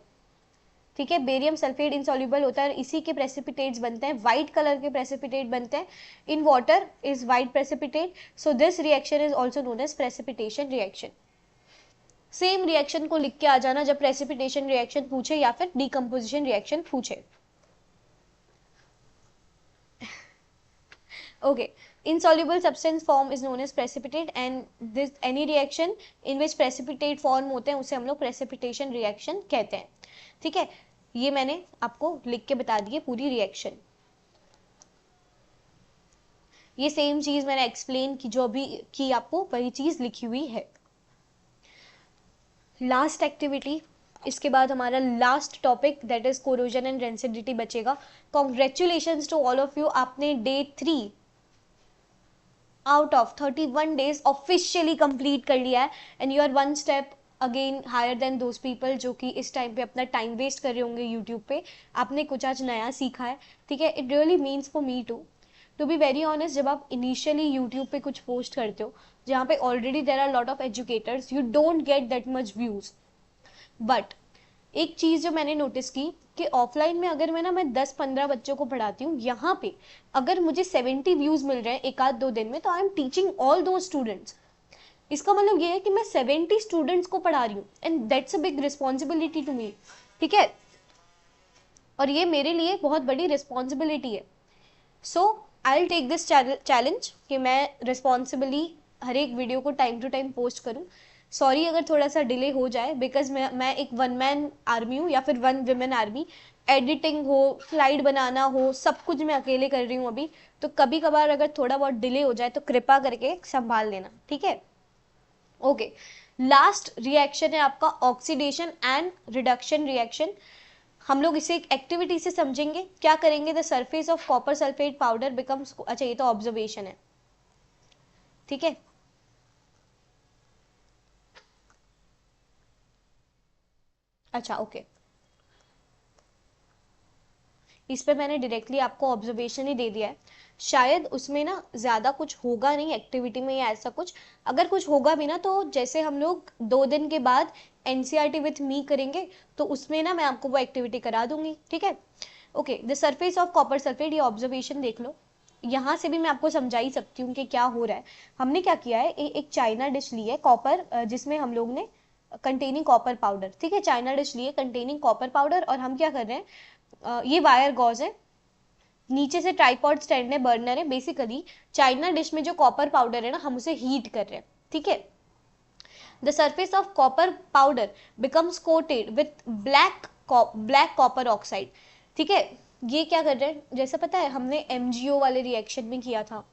ठीक है, बेरियम सल्फेट इनसॉल्युबल होता है, इसी के प्रेसिपिटेट्स बनते हैं, व्हाइट कलर के precipitate बनते हैं। In water is white precipitate, so this reaction is also known as precipitation reaction. Same reaction को लिख के आ जाना जब प्रेसिपिटेशन रिएक्शन पूछे या फिर डीकम्पोजिशन रिएक्शन पूछे। Okay, insoluble substance form is known as precipitate and this any reaction in which precipitate form होते हैं उसे हम लोग precipitation reaction कहते हैं। ठीक है, ये मैंने आपको लिख के बता दी है पूरी रिएक्शन। ये सेम चीज मैंने एक्सप्लेन की जो अभी की आपको वही चीज लिखी हुई है। लास्ट एक्टिविटी, इसके बाद हमारा last topic that is corrosion and rancidity बचेगा। Congratulations to all of you, आपने day 3 out of 31 days officially complete कर लिया है and you are one step again higher than those people जो कि इस टाइम पे अपना टाइम वेस्ट कर रहे होंगे यूट्यूब पे। आपने कुछ आज नया सीखा है, ठीक है। It really means for me to be very honest, जब आप इनिशियली यूट्यूब पे कुछ पोस्ट करते हो जहाँ पे already there are lot of educators, you don't get that much views. But एक चीज जो मैंने नोटिस की कि ऑफलाइन में अगर मैं 10-15 बच्चों को पढ़ाती हूँ, यहाँ पे अगर मुझे 70 व्यूज मिल रहे हैं एक आध 2 दिन में, तो आई एम टीचिंग ऑल दो स्टूडेंट्स। इसका मतलब ये है कि मैं 70 स्टूडेंट्स को पढ़ा रही हूँ and that's a big responsibility to me, ठीक है। और ये मेरे लिए बहुत बड़ी रिस्पॉन्सिबिलिटी है। So I will take this challenge कि मैं रिस्पॉन्सिबली हर एक वीडियो को टाइम टू टाइम पोस्ट करूँ। सॉरी अगर थोड़ा सा डिले हो जाए, बिकॉज मैं एक 1 मैन आर्मी हूँ या फिर 1 विमेन आर्मी। एडिटिंग हो, स्लाइड बनाना हो, सब कुछ मैं अकेले कर रही हूँ अभी, तो कभी कभार अगर थोड़ा बहुत डिले हो जाए तो कृपा करके संभाल लेना, ठीक है। ओके, लास्ट रिएक्शन है आपका ऑक्सीडेशन एंड रिडक्शन रिएक्शन। हम लोग इसे एक एक्टिविटी से समझेंगे। क्या करेंगे? The surface of copper sulphate powder becomes, अच्छा ये तो ऑब्जर्वेशन है, ठीक है। अच्छा ओके, इस पे मैंने डायरेक्टली आपको ऑब्जर्वेशन ही दे दिया है। शायद उसमें ना ज्यादा कुछ होगा नहीं एक्टिविटी में या ऐसा कुछ। अगर कुछ होगा भी ना तो जैसे हम लोग 2 दिन के बाद एनसीईआरटी विथ मी करेंगे तो उसमें ना मैं आपको वो एक्टिविटी करा दूंगी, ठीक है। Okay, the surface of copper sulphate, ये ऑब्जर्वेशन देख लो। यहाँ से भी मैं आपको समझा ही सकती हूँ कि क्या हो रहा है। हमने क्या किया है, एक चाइना डिश ली है कॉपर, जिसमें हम लोग ने कंटेनिंग कॉपर पाउडर, ठीक है, चाइना डिश ली है कंटेनिंग कॉपर पाउडर। और हम क्या कर रहे हैं, ये वायर गॉज है, नीचे से ट्राइपॉड स्टैंड है, बर्नर है। बेसिकली चाइना डिश में जो कॉपर पाउडर है ना, हम उसे हीट कर रहे हैं, ठीक है। The surface of copper powder becomes coated with black copper oxide, ठीक है। ये क्या कर रहे हैं, जैसे पता है हमने MgO वाले रिएक्शन में किया था,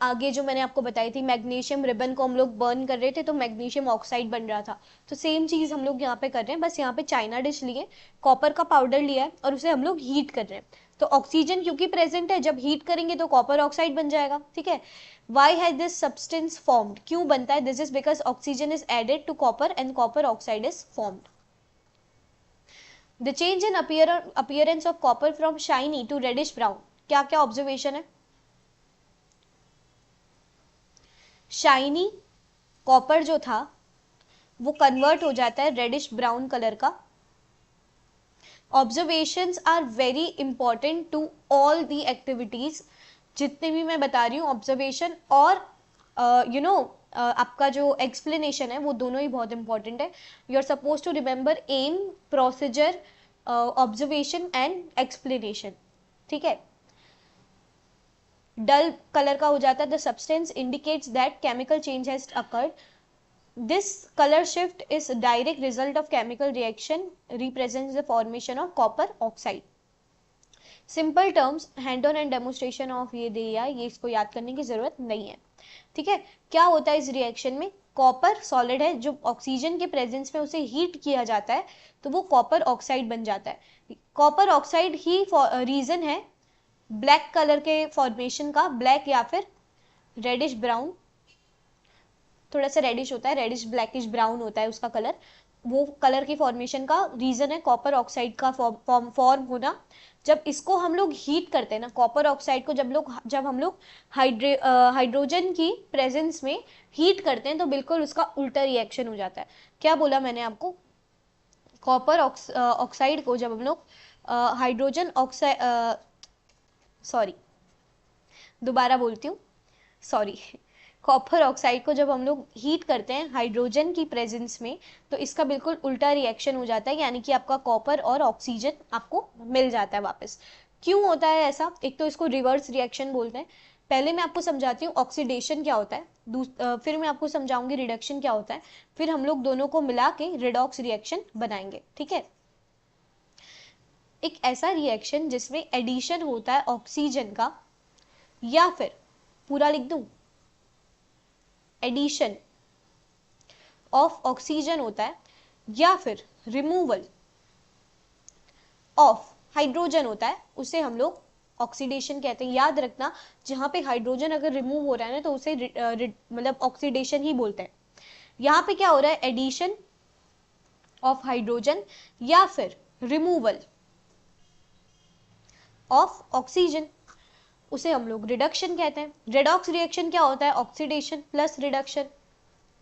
आगे जो मैंने आपको बताई थी, मैग्नीशियम रिबन को हम लोग बर्न कर रहे थे तो मैग्नीशियम ऑक्साइड बन रहा था। तो सेम चीज हम लोग यहाँ पे कर रहे हैं, बस यहाँ पे चाइना डिश लिए, कॉपर का पाउडर लिया है और उसे हम लोग हीट कर रहे हैं। तो ऑक्सीजन क्योंकि प्रेजेंट है, जब हीट करेंगे तो कॉपर ऑक्साइड बन जाएगा, ठीक है। Why has this substance formed, क्यों बनता है? This is because oxygen is added to copper and copper oxide is formed. The change in appearance of copper from shiny to reddish brown, क्या क्या observation है? शाइनी कॉपर जो था वो convert हो जाता है रेडिश ब्राउन कलर का। Observations are very important to all the activities, जितने भी मैं बता रही हूँ ऑब्जर्वेशन और आपका जो एक्सप्लेनेशन है वो दोनों ही बहुत इंपॉर्टेंट है। You are suppose to remember aim, procedure, observation and explanation, ठीक है। डल कलर का हो जाता है, the substance indicates that chemical change has occurred. This colour shift is direct result of chemical reaction, represents the formation of copper oxide. Simple terms, hand on and demonstration of ये इसको याद करने की जरूरत नहीं है, ठीक है। क्या होता है इस रिएक्शन में? कॉपर सॉलिड है, जो ऑक्सीजन के प्रेजेंस में उसे हीट किया जाता है तो वो कॉपर ऑक्साइड बन जाता है। कॉपर ऑक्साइड ही रीजन है ब्लैक कलर के फॉर्मेशन का, ब्लैक या फिर रेडिश ब्राउन, थोड़ा सा रेडिश होता है, रेडिश ब्लैकिश ब्राउन होता है उसका कलर, वो कलर की फॉर्मेशन का रीजन है कॉपर ऑक्साइड का फॉर्म होना। जब इसको हम लोग हीट करते हैं ना, कॉपर ऑक्साइड को जब हम लोग हाइड्रोजन की प्रेजेंस में हीट करते हैं तो बिल्कुल उसका उल्टा रिएक्शन हो जाता है। क्या बोला मैंने आपको, कॉपर ऑक्साइड को जब हम लोग हाइड्रोजन ऑक्साइड सॉरी दोबारा बोलती हूँ, सॉरी, कॉपर ऑक्साइड को जब हम लोग हीट करते हैं हाइड्रोजन की प्रेजेंस में तो इसका बिल्कुल उल्टा रिएक्शन हो जाता है, यानी कि आपका कॉपर और ऑक्सीजन आपको मिल जाता है वापस। क्यों होता है ऐसा, एक तो इसको रिवर्स रिएक्शन बोलते हैं। पहले मैं आपको समझाती हूँ ऑक्सीडेशन क्या होता है, फिर मैं आपको समझाऊंगी रिडक्शन क्या होता है, फिर हम लोग दोनों को मिला के रिडॉक्स रिएक्शन बनाएंगे, ठीक है। एक ऐसा रिएक्शन जिसमें एडिशन होता है ऑक्सीजन का, या फिर पूरा लिख दूं, एडिशन ऑफ ऑक्सीजन होता है, या फिर रिमूवल ऑफ हाइड्रोजन होता है, उसे हम लोग ऑक्सीडेशन कहते हैं। याद रखना, जहां पे हाइड्रोजन अगर रिमूव हो रहा है ना तो उसे मतलब ऑक्सीडेशन ही बोलते हैं। यहाँ पे क्या हो रहा है, एडिशन ऑफ हाइड्रोजन या फिर रिमूवल ऑफ ऑक्सीजन, उसे हम लोग रिडक्शन कहते हैं। रिडॉक्स रिएक्शन क्या होता है, ऑक्सीडेशन प्लस रिडक्शन,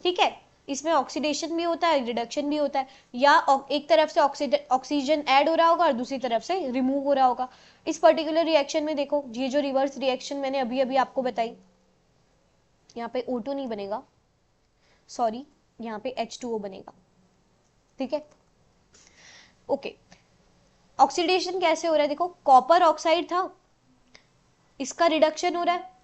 ठीक है। इसमें ऑक्सीडेशन भी होता है, रिडक्शन भी होता है, या एक तरफ से ऑक्सीजन ऐड हो रहा होगा और दूसरी तरफ से रिमूव हो रहा होगा। इस पर्टिकुलर रिएक्शन में देखो, ये जो रिवर्स रिएक्शन मैंने अभी अभी आपको बताई, यहाँ पे O2 नहीं बनेगा, सॉरी, यहाँ पे H2O बनेगा, ठीक है, ओके। ऑक्सीडेशन कैसे हो रहा है, देखो कॉपर ऑक्साइड था, इसका रिडक्शन हो रहा है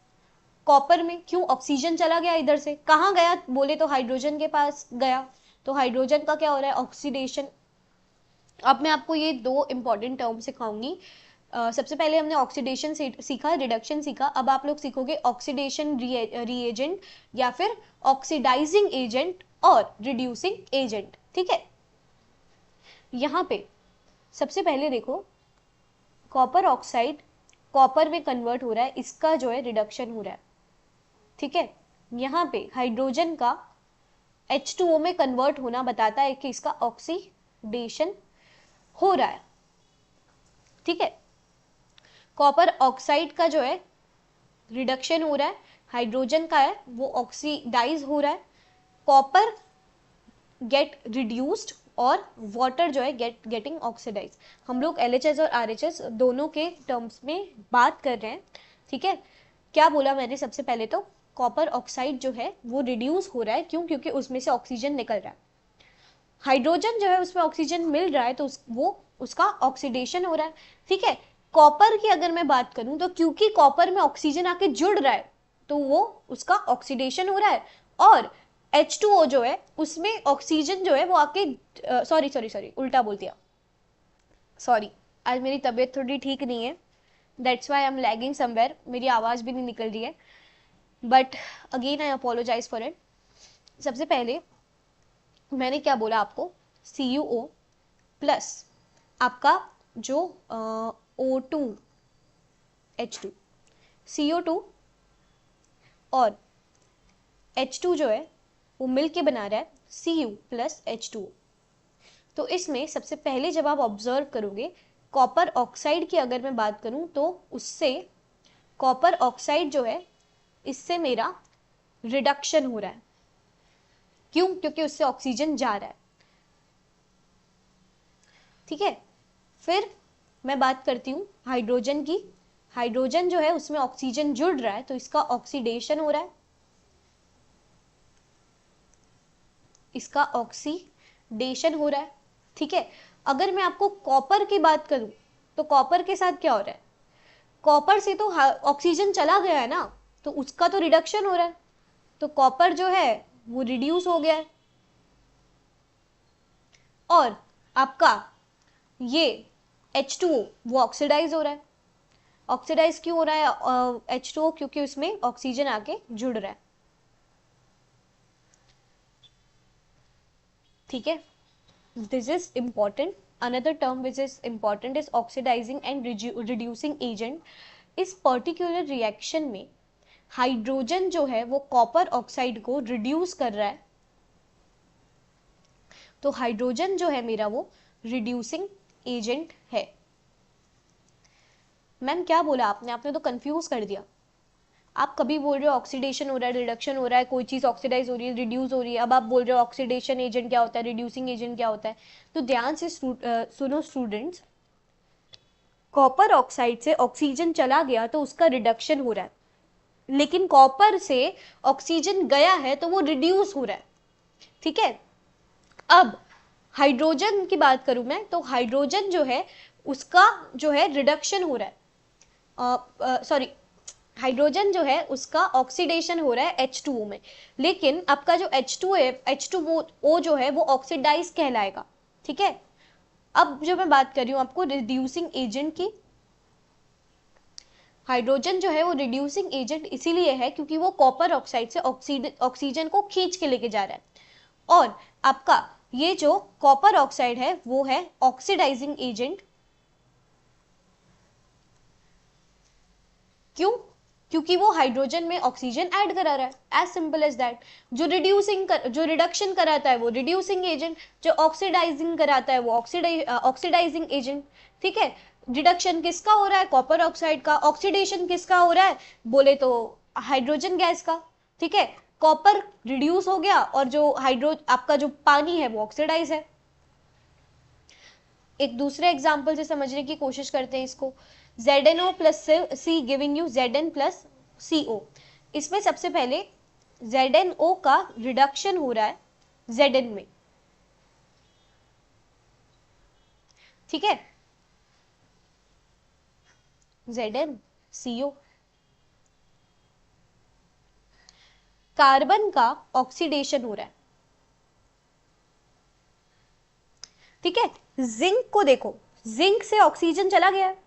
कॉपर में, क्यों, ऑक्सीजन चला गया इधर से, कहाँ गया बोले तो हाइड्रोजन के पास गया, तो हाइड्रोजन का क्या हो रहा है, ऑक्सीडेशन। अब मैं आपको ये दो इंपॉर्टेंट टर्म सिखाऊंगी। सबसे पहले हमने ऑक्सीडेशन सीखा, रिडक्शन सीखा, अब आप लोग सीखोगे ऑक्सीडेशन रिएजेंट या फिर ऑक्सीडाइजिंग एजेंट और रिड्यूसिंग एजेंट, ठीक है। यहाँ पे सबसे पहले देखो, कॉपर ऑक्साइड कॉपर में कन्वर्ट हो रहा है, इसका जो है रिडक्शन हो रहा है, ठीक है। यहाँ पे हाइड्रोजन का H2O में कन्वर्ट होना बताता है कि इसका ऑक्सीडेशन हो रहा है, ठीक है। कॉपर ऑक्साइड का जो है रिडक्शन हो रहा है, हाइड्रोजन का है वो ऑक्सीडाइज हो रहा है, कॉपर गेट रिड्यूस्ड और वाटर जो है गेटिंग ऑक्सीडाइज। हम लोग LHS और RHS दोनों के टर्म्स में बात कर रहे हैं, ठीक है। क्या बोला मैंने, सबसे पहले तो कॉपर ऑक्साइड जो है वो रिड्यूस हो रहा है, क्यों, क्योंकि उसमें से ऑक्सीजन निकल रहा है। हाइड्रोजन जो है उसमें ऑक्सीजन मिल रहा है तो वो उसका ऑक्सीडेशन हो रहा है, ठीक है। कॉपर की अगर मैं बात करूं तो क्योंकि कॉपर में ऑक्सीजन आके जुड़ रहा है तो वो उसका ऑक्सीडेशन हो रहा है, और H2O जो है उसमें ऑक्सीजन जो है वो आके सॉरी उल्टा बोल दिया, सॉरी, आज मेरी तबीयत थोड़ी ठीक नहीं है, that's why I am lagging somewhere, मेरी आवाज़ भी नहीं निकल रही है, but again I apologise for it. सबसे पहले मैंने क्या बोला आपको, CuO प्लस आपका जो O2 H2, CO2 और H2 जो है वो मिलके बना रहा है Cu प्लस H2O। तो इसमें सबसे पहले जब आप ऑब्जर्व करोगे, कॉपर ऑक्साइड की अगर मैं बात करूं तो उससे कॉपर ऑक्साइड जो है इससे मेरा रिडक्शन हो रहा है, क्यों, क्योंकि उससे ऑक्सीजन जा रहा है, ठीक है। फिर मैं बात करती हूँ हाइड्रोजन की, हाइड्रोजन जो है उसमें ऑक्सीजन जुड़ रहा है तो इसका ऑक्सीडेशन हो रहा है, इसका ऑक्सीडेशन हो रहा है, ठीक है। अगर मैं आपको कॉपर की बात करूं तो कॉपर के साथ क्या हो रहा है, कॉपर से तो ऑक्सीजन चला गया है ना, तो उसका तो रिडक्शन हो रहा है, तो कॉपर जो है वो रिड्यूस हो गया है, और आपका ये H2O वो ऑक्सीडाइज हो रहा है। ऑक्सीडाइज क्यों हो रहा है H2O, क्योंकि उसमें ऑक्सीजन आके जुड़ रहा है। ठीक है, this is important. Another term which is important is oxidizing and reducing agent. इस पर्टिकुलर रिएक्शन में हाइड्रोजन जो है वो कॉपर ऑक्साइड को रिड्यूस कर रहा है, तो हाइड्रोजन जो है मेरा वो रिड्यूसिंग एजेंट है। मैम क्या बोला आपने तो कंफ्यूज कर दिया। आप कभी बोल रहे हो ऑक्सीडेशन हो रहा है, रिडक्शन हो रहा है, कोई चीज ऑक्सीडाइज हो रही है, रिड्यूस हो रही है, अब आप बोल रहे हो ऑक्सीडेशन एजेंट क्या होता है, रिड्यूसिंग एजेंट क्या होता है। तो ध्यान से सुनो स्टूडेंट्स, कॉपर ऑक्साइड से ऑक्सीजन चला गया तो उसका रिडक्शन हो रहा है, लेकिन कॉपर से ऑक्सीजन गया है तो वो रिड्यूस हो रहा है। ठीक है, अब हाइड्रोजन की बात करूं मैं, तो हाइड्रोजन जो है उसका जो है रिडक्शन हो रहा है, सॉरी हाइड्रोजन जो है उसका ऑक्सीडेशन हो रहा है H2O में, लेकिन आपका जो H2 है, H2O जो है वो ऑक्सीडाइज कहलाएगा। ठीक है, अब जो मैं बात कर रही हूं आपको रिड्यूसिंग एजेंट की, हाइड्रोजन जो है वो रिड्यूसिंग एजेंट इसीलिए है क्योंकि वो कॉपर ऑक्साइड से ऑक्सीजन को खींच के लेके जा रहा है, और आपका ये जो कॉपर ऑक्साइड है वो है ऑक्सीडाइजिंग एजेंट। क्यों? क्योंकि वो हाइड्रोजन में ऑक्सीजन ऐड करा रहा है, एज सिंपल एज दैट। जो रिडक्शन कराता है वो रिड्यूसिंग एजेंट, जो ऑक्सीडाइजिंग कराता है वो ऑक्सीडाइजिंग एजेंट। ठीक है, रिडक्शन किसका हो रहा है, कॉपर ऑक्साइड का, ऑक्सीडेशन किसका हो रहा है बोले तो हाइड्रोजन गैस का। ठीक है, कॉपर रिड्यूस हो गया और जो आपका जो पानी है वो ऑक्सीडाइज है। एक दूसरे एग्जाम्पल से समझने की कोशिश करते हैं इसको, ZnO plus C giving you Zn plus CO। इसमें सबसे पहले ZnO का रिडक्शन हो रहा है Zn में। ठीक है, ZnCO। कार्बन का ऑक्सीडेशन हो रहा है। ठीक है, जिंक को देखो, जिंक से ऑक्सीजन चला गया है,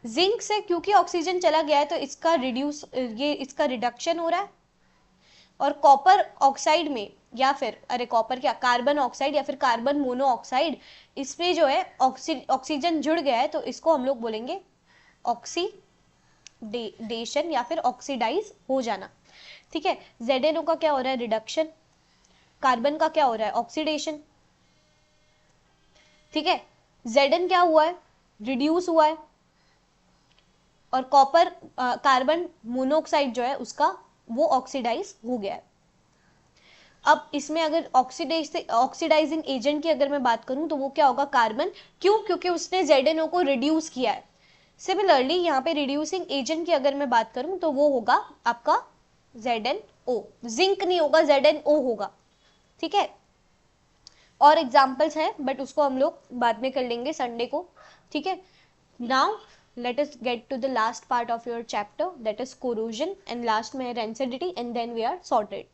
जिंक से क्योंकि ऑक्सीजन चला गया है तो इसका रिडक्शन हो रहा है, और कॉपर ऑक्साइड में या फिर कॉपर क्या, कार्बन ऑक्साइड या फिर कार्बन मोनोऑक्साइड, इसमें जो है ऑक्सीजन जुड़ गया है तो इसको हम लोग बोलेंगे ऑक्सीडेशन या फिर ऑक्सीडाइज हो जाना। ठीक है, ZnO का क्या हो रहा है, रिडक्शन, कार्बन का क्या हो रहा है, ऑक्सीडेशन। ठीक है, Zn क्या हुआ है, रिड्यूस हुआ है, और कॉपर कार्बन मोनोऑक्साइड जो है उसका वो ऑक्सीडाइज हो गया है। अब इसमें अगर ऑक्सीडाइजिंग एजेंट की अगर मैं बात करूं तो वो क्या होगा, कार्बन। क्यों? क्योंकि उसने ZnO को रिड्यूस किया है। सिमिलरली यहाँ पे रिड्यूसिंग एजेंट की अगर मैं बात करूं तो वो होगा आपका ZnO, जिंक नहीं होगा, ZnO होगा। ठीक है, और एग्जाम्पल्स हैं बट उसको हम लोग बाद में कर लेंगे संडे को। ठीक है, now let us get to the last part of your chapter, that is corrosion, and last में है rancidity, and then we are sorted.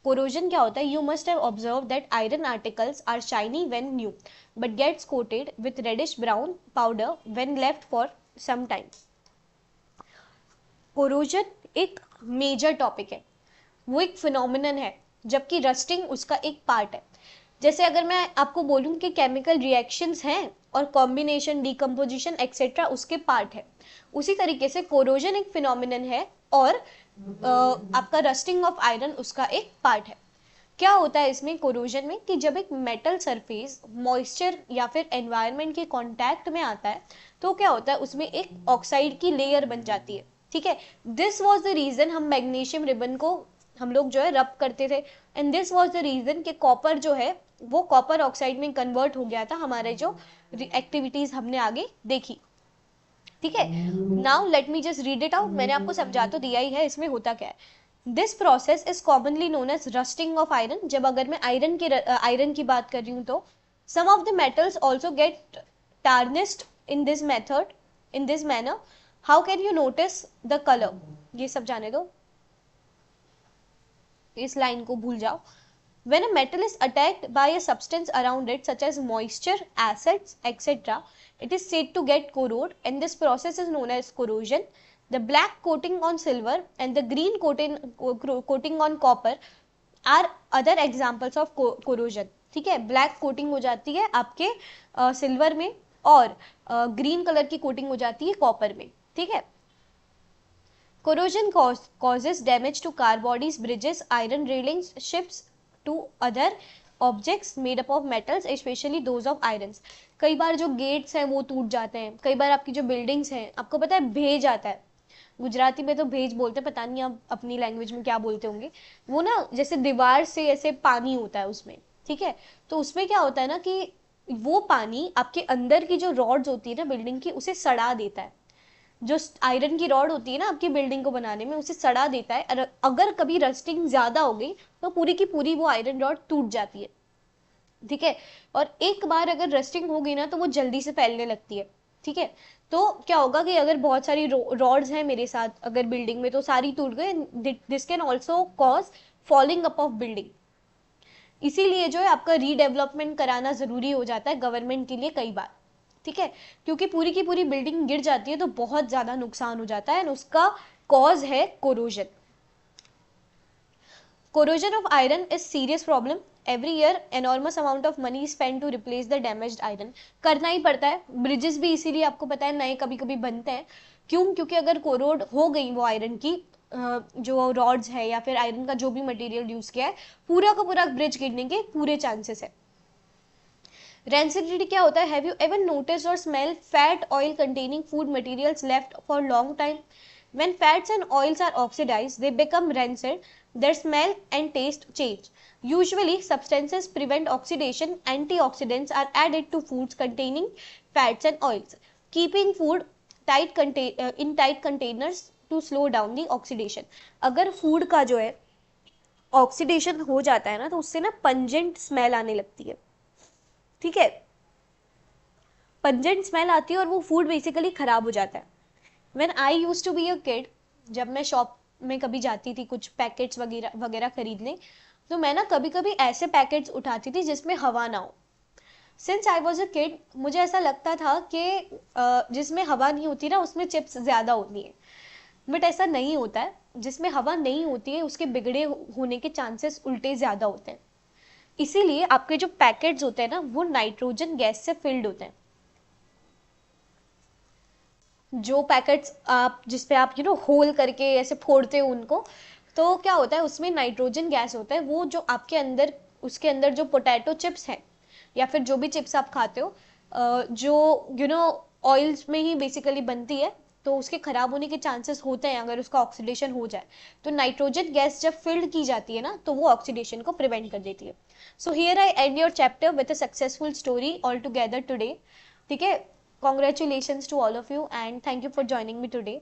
Corrosion क्या होता है? You must have observed that iron articles are shiny when new, but gets coated with reddish brown powder when left for some time. Corrosion एक major topic है, वो एक phenomenon है, जबकि rusting उसका एक पार्ट है। जैसे अगर मैं आपको बोलूं कि केमिकल रिएक्शंस हैं और कॉम्बिनेशन, डिकम्पोजिशन एक्सेट्रा उसके पार्ट है, उसी तरीके से कोरोजन एक फिनोमिनन है और आपका रस्टिंग ऑफ आयरन उसका एक पार्ट है। क्या होता है इसमें कोरोजन में कि जब एक मेटल सरफेस मॉइस्चर या फिर एनवायरनमेंट के कांटेक्ट में आता है तो क्या होता है, उसमें एक ऑक्साइड की लेयर बन जाती है। ठीक है, दिस वाज द रीजन हम मैग्नीशियम रिबन को हम लोग जो है रब करते थे, and this was the reason कि कॉपर जो है वो कॉपर ऑक्साइड में कन्वर्ट हो गया था, हमारे जो एक्टिविटीज हमने आगे देखी। ठीक है, now let me just read it out. मैंने आपको समझा तो दिया ही है इसमें होता क्या है। This process is commonly known as rusting of iron. जब अगर मैं आयरन की बात कर रही हूँ तो some of the metals also get tarnished in this method, in this manner. How can you notice the colour, ये सब जाने दो, इस लाइन को भूल जाओ। When a metal is attacked by a substance around it, such as moisture, acids, etc., it is said to get corrode, and this process is known as corrosion. The black coating on silver and the green coating on copper are other examples of corrosion. ठीक है, black coating हो जाती है आपके silver में, और green colour की coating हो जाती है कॉपर में, ठीक है। Corrosion causes damage to car bodies, bridges, iron railings, ships, to other objects made up of metals, especially those of irons. कई बार जो गेट्स हैं वो टूट जाते हैं, कई बार आपकी जो बिल्डिंग्स हैं, आपको पता है भेज आता है, गुजराती में तो भेज बोलते हैं, पता नहीं आप अपनी लैंग्वेज में क्या बोलते होंगे, वो ना जैसे दीवार से ऐसे पानी होता है उसमें, ठीक है। तो उसमें क्या होता है ना कि वो पानी आपके अंदर की जो रॉड्स होती है ना बिल्डिंग की, उसे सड़ा देता है। जो आयरन की रॉड होती है ना आपकी बिल्डिंग को बनाने में, उसे सड़ा देता है। अगर कभी रस्टिंग ज्यादा हो गई तो पूरी की पूरी वो आयरन रॉड टूट जाती है, ठीक है। और एक बार अगर रस्टिंग हो गई ना तो वो जल्दी से फैलने लगती है, ठीक है। तो क्या होगा कि अगर बहुत सारी रॉड्स हैं मेरे साथ अगर बिल्डिंग में, तो सारी टूट गए, this can also cause falling up of building. इसीलिए जो है आपका रीडेवलपमेंट कराना जरूरी हो जाता है गवर्नमेंट के लिए कई बार, ठीक है। क्योंकि पूरी की पूरी बिल्डिंग गिर जाती है तो बहुत ज्यादा नुकसान हो जाता है, उसका कॉज है corrosion. Corrosion of iron is serious problem. Every year enormous amount of money spend to replace the damaged iron. करना ही पड़ता है, ब्रिजेस भी इसीलिए आपको पता है नए कभी कभी बनते हैं। क्यों? क्योंकि अगर कोरोड हो गई वो आयरन की जो रॉड्स है या फिर आयरन का जो भी मटेरियल यूज किया है, पूरा का पूरा ब्रिज गिरने के पूरे चांसेस है। Rancidity क्या होता है? Have you ever noticed or smelled fat oil containing food materials left for long time? When fats and oils are oxidized, they become rancid. Their smell and taste change. Usually, substances prevent oxidation. Antioxidants are added to foods containing fats and oils, keeping food in tight containers to slow down the oxidation. अगर food का जो है oxidation हो जाता है ना, तो उससे ना पंजेंट स्मेल आने लगती है, ठीक है। पंजेंट स्मेल आती है और वो फूड बेसिकली खराब हो जाता है। When I used to be a kid, जब मैं शॉप में कभी जाती थी कुछ पैकेट्स वगैरह वगैरह खरीदने, तो मैं ना कभी कभी ऐसे पैकेट्स उठाती थी जिसमें हवा ना हो। Since I was a kid, मुझे ऐसा लगता था कि जिसमें हवा नहीं होती ना उसमें चिप्स ज्यादा होती है, बट ऐसा नहीं होता है। जिसमें हवा नहीं होती है उसके बिगड़े होने के चांसेस उल्टे ज्यादा होते हैं। इसीलिए आपके जो पैकेट्स होते हैं ना वो नाइट्रोजन गैस से फिल्ड होते हैं। जो पैकेट्स आप जिसपे आप होल करके ऐसे फोड़ते हो उनको, तो क्या होता है उसमें नाइट्रोजन गैस होता है। वो जो आपके अंदर उसके अंदर जो पोटैटो चिप्स हैं या फिर जो भी चिप्स आप खाते हो, जो ऑयल्स में ही बेसिकली बनती है, तो उसके खराब होने के चांसेस होते हैं अगर उसका ऑक्सीडेशन हो जाए। तो नाइट्रोजन गैस जब फिल्ड की जाती है ना तो वो ऑक्सीडेशन को प्रिवेंट कर देती है। So here I and your chapter with a successful story all together today, ठीक है। Congratulations to all of you and thank you for joining me today.